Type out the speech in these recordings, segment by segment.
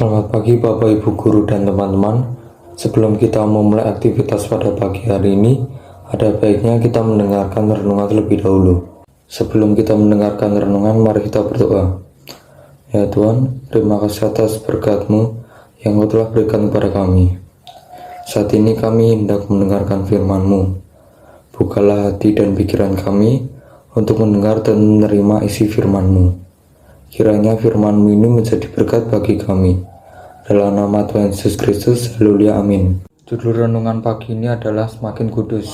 Selamat pagi Bapak Ibu Guru dan teman-teman. Sebelum kita memulai aktivitas pada pagi hari ini, ada baiknya kita mendengarkan renungan terlebih dahulu. Sebelum kita mendengarkan renungan, mari kita berdoa. Ya Tuhan, terima kasih atas berkat-Mu yang Kau telah berikan kepada kami. Saat ini kami hendak mendengarkan firman-Mu. Bukalah hati dan pikiran kami untuk mendengar dan menerima isi firman-Mu. Kiranya firman-Mu ini menjadi berkat bagi kami. Dalam nama Tuhan Yesus Kristus, haleluya, amin. Judul renungan pagi ini adalah Semakin Kudus,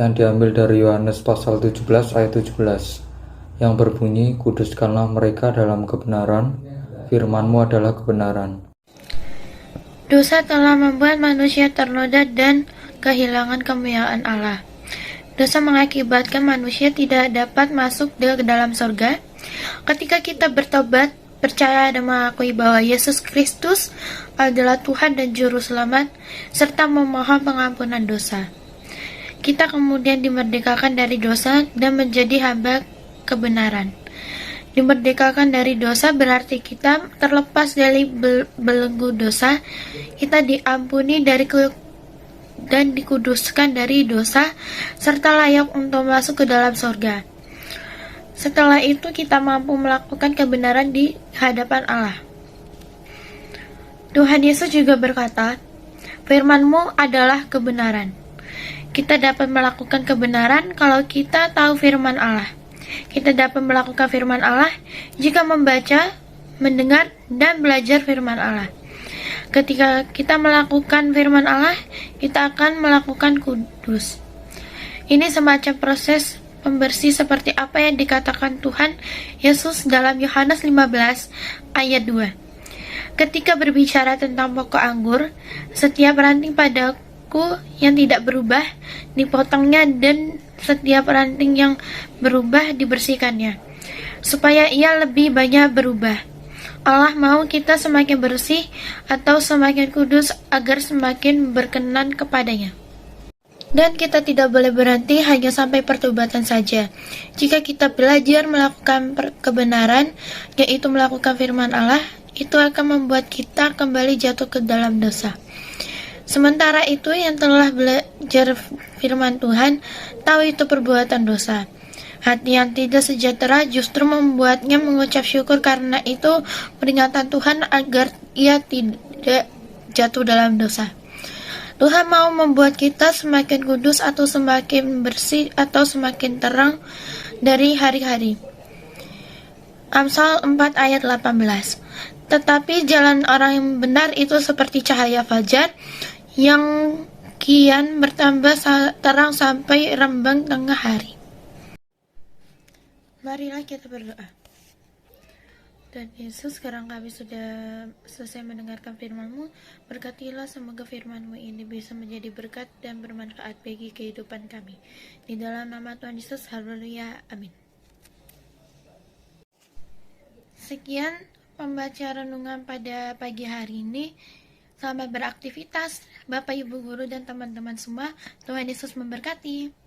yang diambil dari Yohanes pasal 17 ayat 17, yang berbunyi, kuduskanlah mereka dalam kebenaran, firman-Mu adalah kebenaran. Dosa telah membuat manusia ternoda dan kehilangan kemuliaan Allah. Dosa mengakibatkan manusia tidak dapat masuk ke dalam surga. Ketika kita bertobat, percaya dan mengakui bahwa Yesus Kristus adalah Tuhan dan Juru Selamat, serta memohon pengampunan dosa, kita kemudian dimerdekakan dari dosa dan menjadi hamba kebenaran. Dimerdekakan dari dosa berarti kita terlepas dari belenggu dosa, kita diampuni dan dikuduskan dari dosa, serta layak untuk masuk ke dalam surga. Setelah itu kita mampu melakukan kebenaran di hadapan Allah. Tuhan Yesus juga berkata, firman-Mu adalah kebenaran. Kita dapat melakukan kebenaran kalau kita tahu firman Allah. Kita dapat melakukan firman Allah jika membaca, mendengar, dan belajar firman Allah. Ketika kita melakukan firman Allah, kita akan melakukan kudus. Ini semacam proses pembersih seperti apa yang dikatakan Tuhan Yesus dalam Yohanes 15 ayat 2. Ketika berbicara tentang pokok anggur, setiap ranting padaku yang tidak berubah dipotongnya, dan setiap ranting yang berubah dibersihkannya, supaya ia lebih banyak berubah. Allah mau kita semakin bersih atau semakin kudus agar semakin berkenan kepadanya. Dan kita tidak boleh berhenti hanya sampai pertobatan saja. Jika kita belajar melakukan kebenaran, yaitu melakukan firman Allah, itu akan membuat kita kembali jatuh ke dalam dosa. Sementara itu, yang telah belajar firman Tuhan tahu itu perbuatan dosa. Hati yang tidak sejahtera justru membuatnya mengucap syukur, karena itu peringatan Tuhan agar ia tidak jatuh dalam dosa. Tuhan mau membuat kita semakin kudus atau semakin bersih atau semakin terang dari hari-hari. Amsal 4 ayat 18. Tetapi jalan orang yang benar itu seperti cahaya fajar yang kian bertambah terang sampai rembang tengah hari. Marilah kita berdoa. Dan Yesus, sekarang kami sudah selesai mendengarkan firman-Mu. Berkatilah semoga firman-Mu ini bisa menjadi berkat dan bermanfaat bagi kehidupan kami. Di dalam nama Tuhan Yesus, haleluya, amin. Sekian pembacaan renungan pada pagi hari ini. Selamat beraktivitas Bapak Ibu Guru dan teman-teman semua. Tuhan Yesus memberkati.